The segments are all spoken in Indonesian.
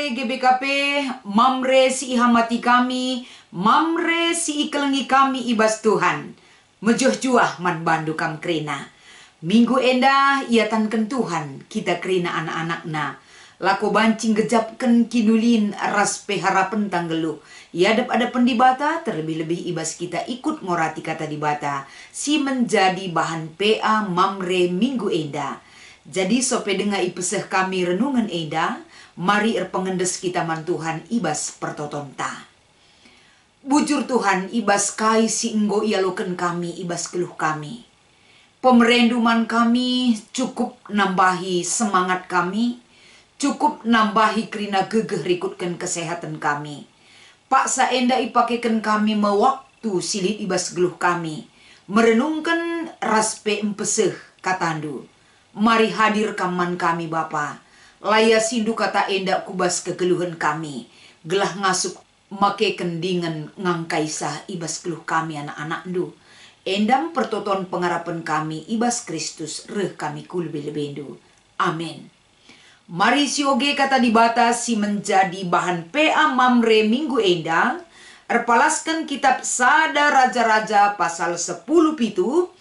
mamre GBKP, mamre si ihamati kami, mamre si ikelengi kami ibas Tuhan. Mejuh juah man bandu kam krena. Minggu endah ia tanken Tuhan, kita krena anak-anakna. Lako bancing gejapken kinulin ras harapan tanggeluh. Ia ada pendibata, terlebih-lebih ibas kita ikut ngorati kata dibata. Si menjadi bahan PA mamre minggu endah. Jadi sope dengar ipeseh kami renungan eda, mari pengendes kita man Tuhan ibas pertotonta. Bujur Tuhan ibas kai si enggo ialoken kami ibas keluh kami. Pemerenduman kami cukup nambahi semangat kami, cukup nambahi kerina gegeh rikutkan kesehatan kami. Pak saenda ipakekan kami mewaktu silit ibas geluh kami, merenungkan raspe empeseh katandu. Mari hadir kaman kami Bapa. Laya sindu kata enda kubas kegeluhan kami. Gelah ngasuk make kendingan ngangkaisah ibas keluh kami anak-anak du. Endam pertoton pengarapan kami ibas Kristus reh kami kulbe-lebendu. Amin. Mari sioge kata dibata si menjadi bahan PA mamre minggu enda. Erpalaskan kitab Sada Raja-Raja pasal 10 pitu.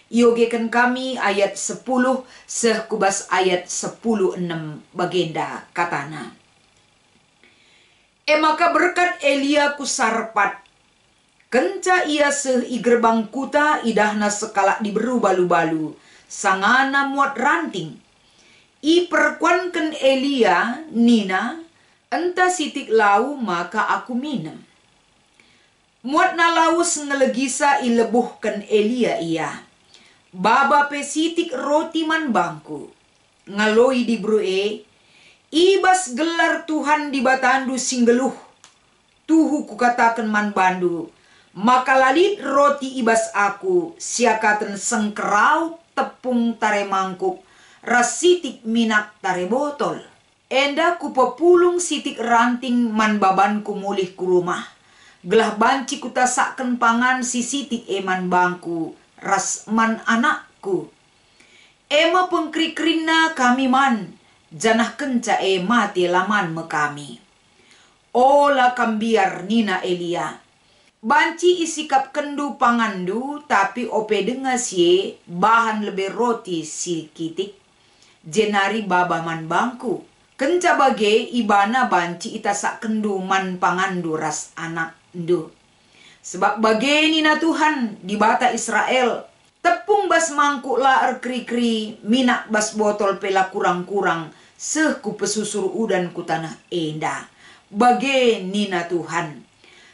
Iogekan kami ayat 10 sekubas ayat 10:6 bagenda katana. Maka berkat Elia kusarpat. Kenca ia i gerbang kuta idahna sekala diberu balu-balu. Sangana muat ranting. I perkuanken Elia nina entah sitik lau maka aku minum. Muat na laus ngelegisa i lebuhkan Elia ia. Baba pesitik roti man bangku. Ngaloi di brue. Ibas gelar Tuhan di batandu singgeluh. Tuhu kukatakan man bandu. Maka lalit roti ibas aku. Siakaten sengkerau tepung tare mangkuk. Rasitik minak tare botol. Enda kupepulung sitik ranting man babanku mulih ku rumah. Gelah banci kutasaken pangan si sitik eman bangku. Rasman anakku. Ema pengkrikrina kami man. Janah kenca mati laman me kami. Ola kambiar nina Elia. Banci isikap kendu pangandu. Tapi ope denga sie. Bahan lebih roti si kitik. Jenari baba man bangku. Kenca bage ibana banci itasak kendu man pangandu ras anak ndu. Sebab bagenina Tuhan di bata Israel. Tepung bas mangkuk la kri-kri. Minak bas botol pela kurang-kurang. Sehku pesusur udan ku tanah enda. Bagenina Tuhan.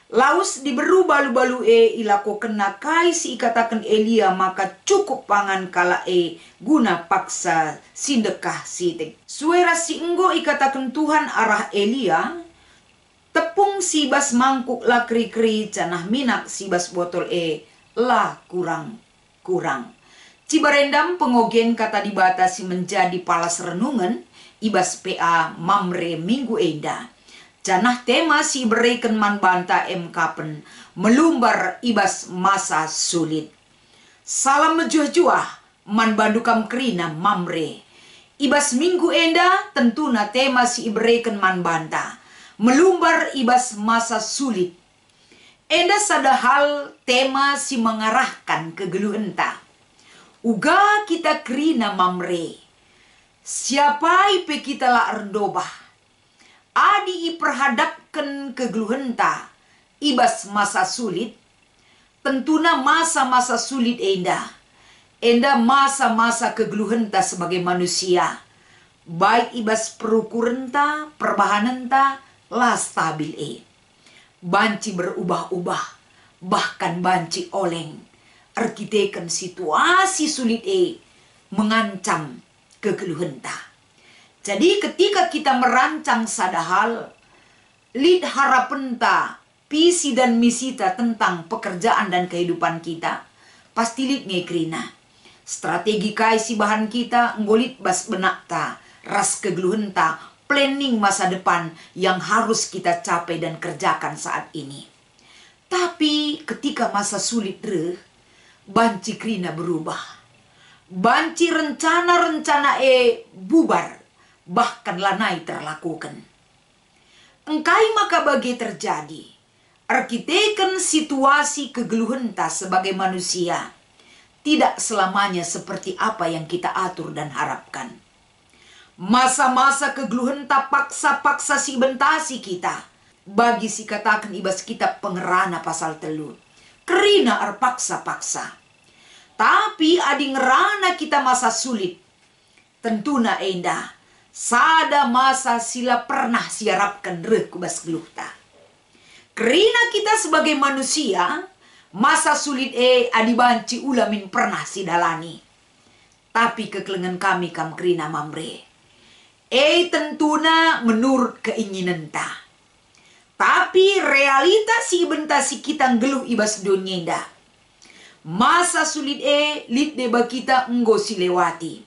Laus diberu balu-balu ilako kena kai si ikatakan Elia. Maka cukup pangan kala guna paksa sindekah sitik. Suera si enggo ikatakan Tuhan arah Elia. Tepung sibas mangkuk la kri-kri canah minak sibas botol la kurang. Cibarendam pengogen kata dibatasi menjadi palas renungan ibas PA mamre minggu enda. Canah tema si berikan man banta kapen melumbar ibas masa sulit. Salam mejuah-juah man bandukam krina mamre. Ibas minggu enda tentuna tema si berikan man banta. Melumbar ibas masa sulit. Enda sada hal tema si mengarahkan kegeluhenta. Uga kita krina mamre. Siapa ipe kita la erdobah. Adi iperhadapkan kegeluhenta. Ibas masa sulit. Tentuna masa-masa sulit enda. Enda masa-masa kegeluhenta sebagai manusia. Baik ibas perukurenta, perbahanenta, la stabil Banci berubah-ubah. Bahkan banci oleng. Arkiteken situasi sulit mengancam kegeluhenta. Jadi ketika kita merancang sadahal. Lid harapenta. Visi dan misita tentang pekerjaan dan kehidupan kita. Pasti lid ngekrina. Strategi kaisi bahan kita. Ngolit bas benakta. Ras kegeluhenta. Planning masa depan yang harus kita capai dan kerjakan saat ini. Tapi ketika masa sulit banci krina berubah. Banci rencana-rencana bubar. Bahkan lanai terlakukan. Engkai maka bagi terjadi. Arkiteken situasi kegeluhenta sebagai manusia tidak selamanya seperti apa yang kita atur dan harapkan. Masa-masa kegeluhenta paksa-paksa si bentasi kita. Bagi si katakan ibas kitab pengerana pasal telu. Kerina paksa-paksa. Tapi adi ngerana kita masa sulit. Tentuna endah. Sada masa sila pernah siarapkan reh kubas geluhta. Kerina kita sebagai manusia, masa sulit adibanci ulamin pernah sidalani. Tapi kekelengan kami kam kerina mamre. Tentuna menurut keinginan ta. Tapi realita si bentasi kita ngeluh ibas dunia. Masa sulit lit deba kita enggo silewati.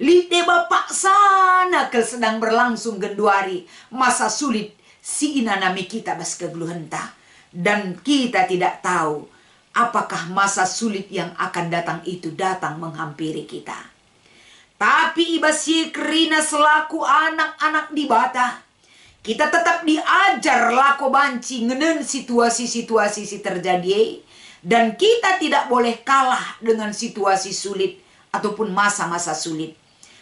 Lit deba paksana ke sedang berlangsung genduari. Masa sulit si inanami kita bas kegeluhenta. Dan kita tidak tahu apakah masa sulit yang akan datang itu datang menghampiri kita. Tapi ibasi kerina selaku anak-anak di bata. Kita tetap diajar lako banci ngenen situasi-situasi si terjadi. Dan kita tidak boleh kalah dengan situasi sulit ataupun masa-masa sulit.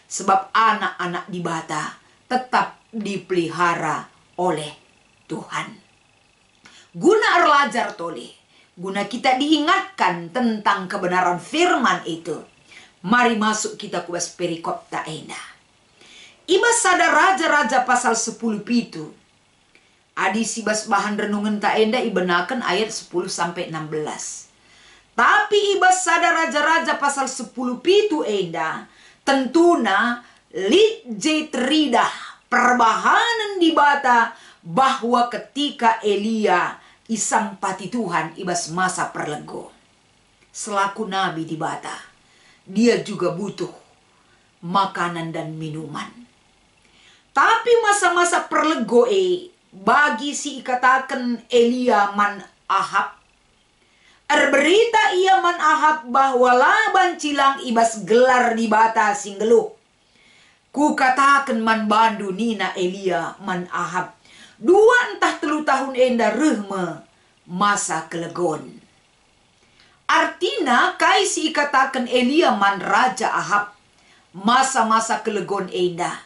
Sebab anak-anak di bata tetap dipelihara oleh Tuhan. Guna erlajar tole. Guna kita diingatkan tentang kebenaran firman itu. Mari masuk kita kubas perikop tak endah. Ibas sada raja-raja pasal 10 pitu. Adi sibas bahan renungan tak endah ibenakan ayat 10 sampai 16. Tapi ibas sada raja-raja pasal 10 pitu endah. Tentuna lit jetridah perbahanan di bata bahwa ketika Elia isang pati Tuhan ibas masa perlego. Selaku nabi di bata, dia juga butuh makanan dan minuman. Tapi masa-masa perlego bagi si katakan Elia man Ahab. Berita ia man Ahab bahwa laban cilang ibas gelar di bata singgeluh. Ku katakan man bandu nina Elia man Ahab. 2 entah 3 tahun enda rehme masa kelegon. Artina kai si katakan Elia man Raja Ahab. Masa-masa kelegon enda.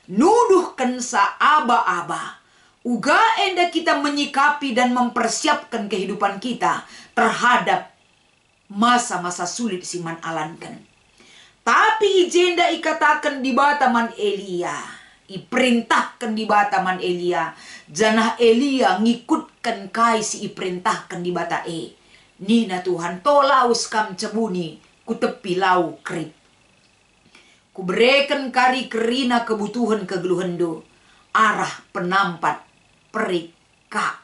Nuduhkan sa aba-aba. Uga enda kita menyikapi dan mempersiapkan kehidupan kita terhadap masa-masa sulit si man alankan. Tapi ijenda ikatakan di bataman Elia. Iperintahkan di bataman Elia. Janah Elia ngikutkan kai si iperintahkan di bata Nina Tuhan tolaus kam cebuni ku tepi lau krip. Ku berikan kari kerina kebutuhan kegeluhendo. Arah penampat perika.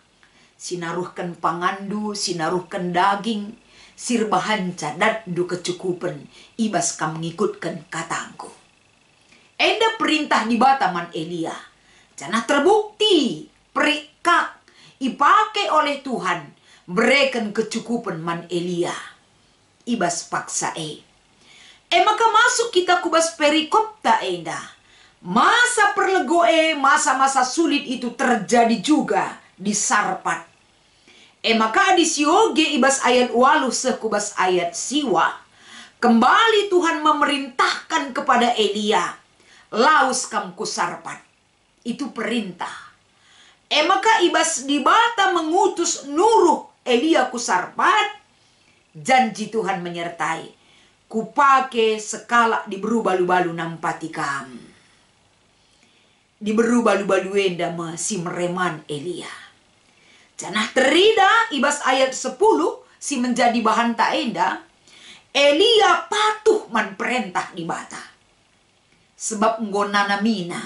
Sinaruhkan pangandu, sinaruhkan daging. Sirbahan cadat du kecukupan. Ibas kam ngikutkan katangku. Enda perintah di bataman Elia. Janah terbukti perikak ipakai oleh Tuhan. Berikan kecukupan man Elia. Ibas paksa maka masuk kita kubas perikop tak endah. Masa perlego masa-masa sulit itu terjadi juga di Sarpat. Maka di sioge ibas ayat walu sekubas ayat siwa. Kembali Tuhan memerintahkan kepada Elia. Laus kam ku Sarpat. Itu perintah. Maka ibas di bata mengutus nuruh Elia ku Sarpat. Janji Tuhan menyertai. Kupake sekala diberu balu-balu nampati kam. Diberu balu-balu enda si mereman Elia. Janah terida ibas ayat 10 si menjadi bahan tak enda. Elia patuh man perintah di bata. Sebab ngonana mina.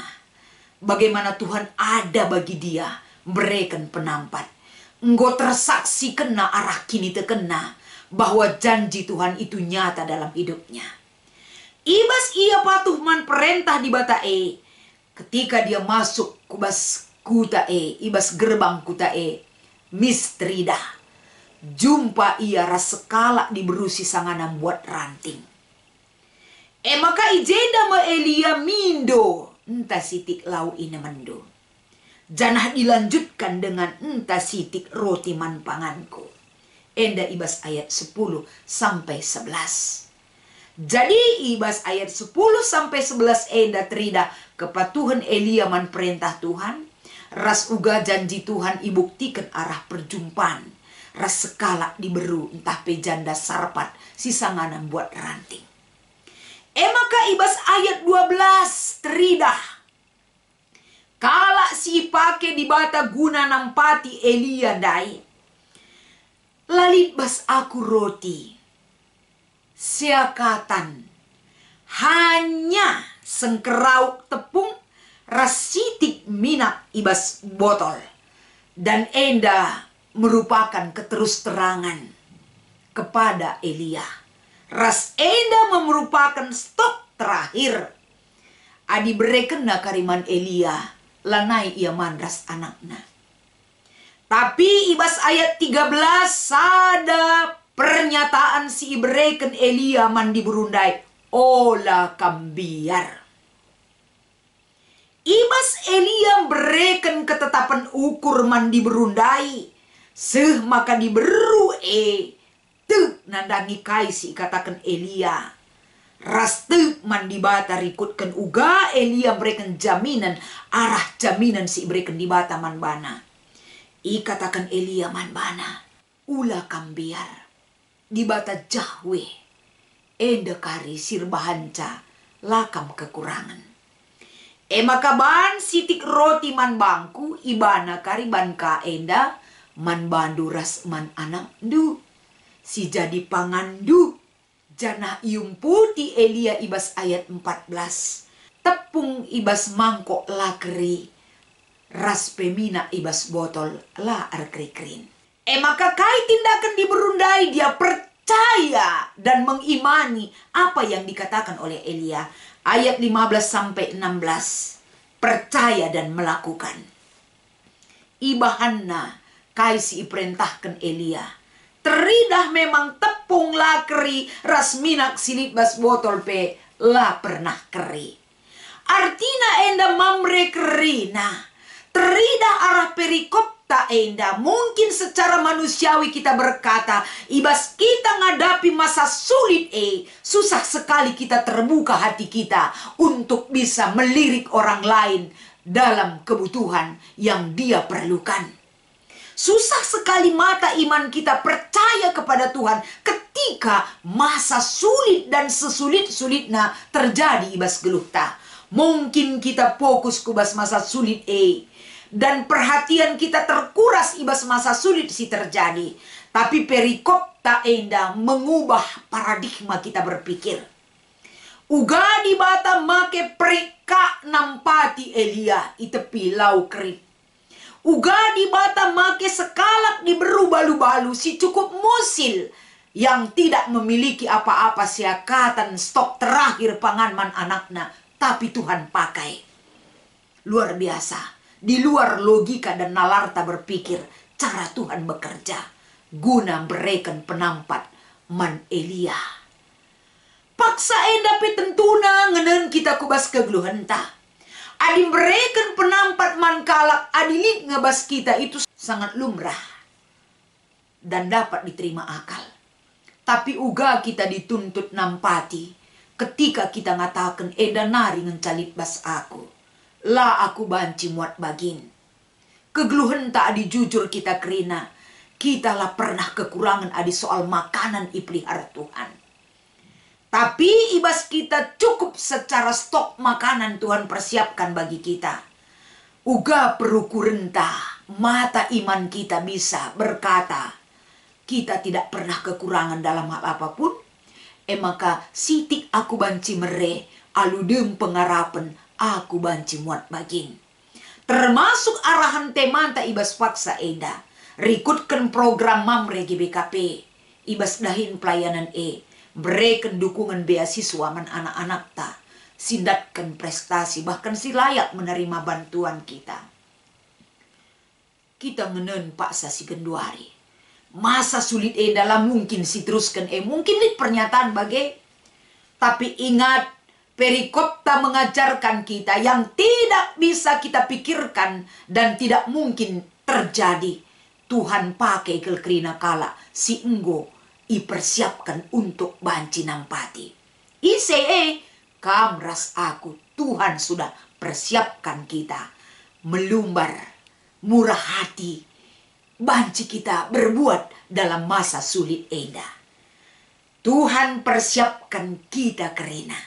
Bagaimana Tuhan ada bagi dia. Berikan penampat. Enggo tersaksi kena arah kini terkena. Bahwa janji Tuhan itu nyata dalam hidupnya. Ibas ia patuh man perintah di bata ketika dia masuk kubas kuta ibas gerbang kuta mistrida. Jumpa ia rasekala diberusi sangana buat ranting. Maka ijeda ma Elia mindo entah sitik lau ina mendo. Janah dilanjutkan dengan entah sitik roti man panganku. Enda ibas ayat 10 sampai 11. Jadi ibas ayat 10 sampai 11 enda terida kepatuhan Elia man perintah Tuhan. Ras uga janji Tuhan ibuktikan arah perjumpaan. Ras sekala diberu entah pejanda sarpat sisanganan buat ranting. Maka ibas ayat 12 teridah. Kala si pake di bata guna nampati Elia dai. Lalit bas aku roti. Siakatan. Hanya sengkerauk tepung rasitik minak ibas botol. Dan enda merupakan keterus terangan kepada Elia. Ras enda merupakan stok terakhir. Adi berekena kariman Elia. Lanai ia mandras anaknya. Tapi ibas ayat 13 sada pernyataan si ibreken Elia mandi berundai. Ola kambiar. Ibas Elia bereken ketetapan ukur mandi berundai. Seh maka diberu Tek nandangi kaisi katakan Elia. Raste mandi bata rikutkan uga Elia berikan jaminan arah jaminan si berikan di bata man bana. I katakan Elia man bana. Ula kambiar. Di bata jahwe. Enda kari sirbahanca. Lakam kekurangan. Maka ban sitik roti man bangku. Ibana kari ban ka enda. Man bandu ras man anak du. Si jadi pangandu. Janah ium putih Elia ibas ayat 14. Tepung ibas mangkok lakri. Ras pemina ibas botol la arkikrin. Maka kai tindakan diberundai dia percaya dan mengimani apa yang dikatakan oleh Elia. Ayat 15 sampai 16. Percaya dan melakukan. Ibahanna kai si perintahkan Elia. Teridah memang tepung lakri ras minak silit bas botol pe la pernah keri. Artina enda mamre kerina. Teridah arah perikop ta enda. Mungkin secara manusiawi kita berkata. Ibas kita ngadapi masa sulit susah sekali kita terbuka hati kita. Untuk bisa melirik orang lain dalam kebutuhan yang dia perlukan. Susah sekali mata iman kita percaya kepada Tuhan ketika masa sulit dan sesulit-sulitnya terjadi ibas geluhta. Mungkin kita fokus ke ibas masa sulit dan perhatian kita terkuras ibas masa sulit si terjadi. Tapi perikop ta enda mengubah paradigma kita berpikir. Uga di bata make perika nampati Elia itepi lau kerip. Uga di bata make sekalak di beru-balu-balu si cukup musil yang tidak memiliki apa-apa siakatan stok terakhir panganman anaknya. Tapi Tuhan pakai. Luar biasa. Di luar logika dan nalarta berpikir cara Tuhan bekerja. Guna berikan penampat man Elia. Paksa enda petentuna ngenen kita kubas kegeluhenta. Adi berikan penampat mankalak adilit ngebas kita itu sangat lumrah. Dan dapat diterima akal. Tapi uga kita dituntut nampati. Ketika kita ngatakan eda nari ngencalit bas aku. La aku banci muat bagin. Kegeluhan tak adi jujur kita kerina. Kita lah pernah kekurangan adi soal makanan ipelihara Tuhan. Tapi ibas kita cukup secara stok makanan Tuhan persiapkan bagi kita. Uga peruku rentah, mata iman kita bisa berkata, kita tidak pernah kekurangan dalam hal apapun. Maka sitik aku banci mere, aludem pengarapan, aku banci muat bagin. Termasuk arahan temanta ibas paksa eda. Rikutkan program mamre GBKP, ibas dahin pelayanan berikan dukungan beasiswa man anak-anak ta. Sindatkan prestasi, bahkan si layak menerima bantuan kita. Kita ngenen paksa si genduari. Masa sulit dalam mungkin si teruskan mungkin ini pernyataan bagai. Tapi ingat Perikopta mengajarkan kita yang tidak bisa kita pikirkan dan tidak mungkin terjadi. Tuhan pakai kelkrina kala si enggo ipersiapkan untuk banci nampati. Isee kamras aku, Tuhan sudah persiapkan kita melumbar, murah hati, banci kita berbuat dalam masa sulit enda. Tuhan persiapkan kita kerina.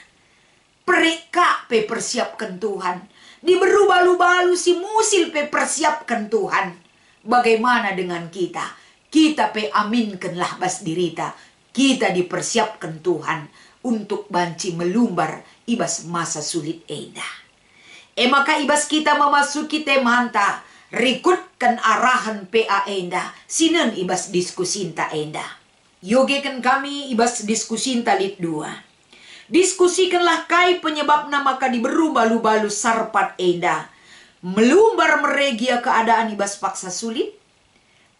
Perika pe persiapkan Tuhan. Di berubalu-balu si musil pe persiapkan Tuhan. Bagaimana dengan kita? Kita pe aminkanlah bas dirita. Kita dipersiapkan Tuhan untuk banci melumbar ibas masa sulit enda. Maka ibas kita memasuki temanta. Rikutkan arahan PA enda. Sinen ibas diskusinta enda. Yogekan kami ibas diskusinta lit 2. Diskusikanlah kai penyebabna maka diberu balu-balu sarpat enda. Melumbar meregia keadaan ibas paksa sulit.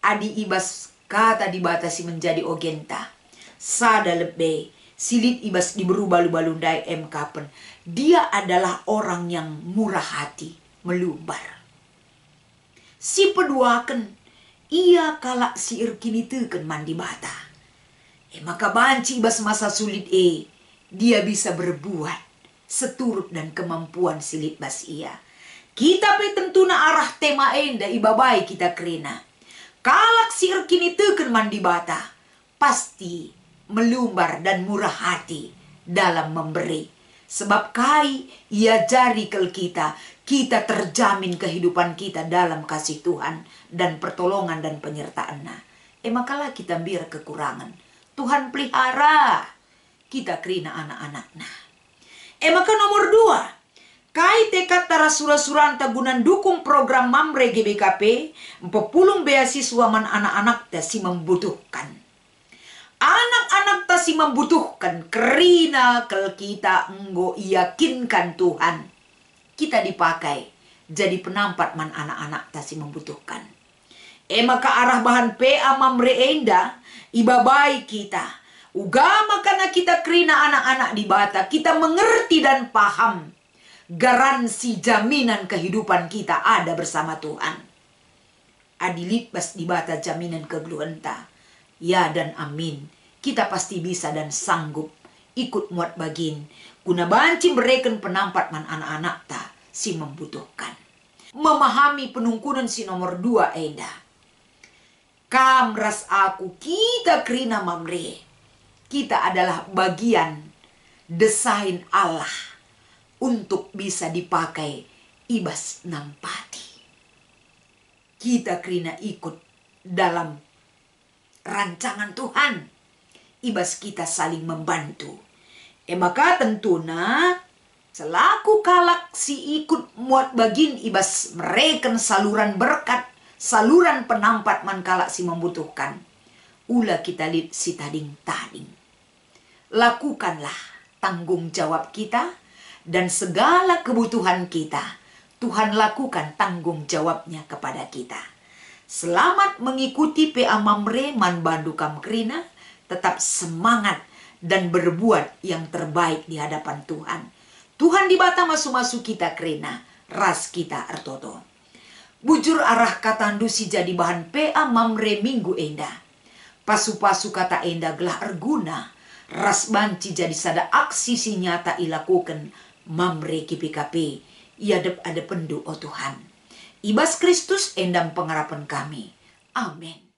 Adi ibas kata dibatasi menjadi ogenta. Sada lebe silit ibas diberu balu-balu dai kapen. Dia adalah orang yang murah hati melumbar. Si peduaken ia kalak si irkini teken mandi bata. Maka banci ibas masa sulit dia bisa berbuat seturut dan kemampuan silit bas ia. Kita pe tentuna arah tema enda ibabai kita kerina. Kalak si kini teken mandi bata. Pasti melumbar dan murah hati dalam memberi. Sebab kai ia jari kel kita. Kita terjamin kehidupan kita dalam kasih Tuhan. Dan pertolongan dan penyertaan-Nya. Makalah kita biar kekurangan. Tuhan pelihara. Kita kerina anak-anaknya. Maka nomor 2. Kai tekad tara sura-suranta gunan dukung program Mamre GBKP. Empepulung beasiswa man anak-anak tasi membutuhkan. Anak-anak tasi membutuhkan. Kerina kel kita enggo yakinkan Tuhan. Kita dipakai jadi penampat man anak-anak tasi membutuhkan. Maka arah bahan PA Mamre enda. Ibabai kita. Ugama karena kita kerina anak-anak di bata. Kita mengerti dan paham. Garansi jaminan kehidupan kita ada bersama Tuhan. Adilit bas di bata jaminan kegeluhenta. Ya dan amin. Kita pasti bisa dan sanggup. Ikut muat bagin. Guna banci mereken penampat man anak-anak ta. Si membutuhkan. Memahami penungkunan si nomor 2 enda. Kamras aku kita kerina Mamre. Kita adalah bagian desain Allah untuk bisa dipakai ibas nampati. Kita kerina ikut dalam rancangan Tuhan. Ibas kita saling membantu. Maka tentuna selaku kalak si ikut muat bagin ibas mereken saluran berkat, saluran penampat man kalak si membutuhkan. Ula kita lihat si tading-tading. Lakukanlah tanggung jawab kita dan segala kebutuhan kita. Tuhan lakukan tanggung jawabnya kepada kita. Selamat mengikuti PA Mamre man bandu kam kerina. Tetap semangat dan berbuat yang terbaik di hadapan Tuhan. Tuhan di bata masu-masu kita kerina. Ras kita ertoto. Bujur arah katandu si jadi bahan PA Mamre minggu enda. Pasu-pasu kata enda gelah erguna. Ras banci jadi sada aksi si nyata ilakukan Mamre KPKP. Iadep ada pendu oh Tuhan. Ibas Kristus endam pengharapan kami. Amin.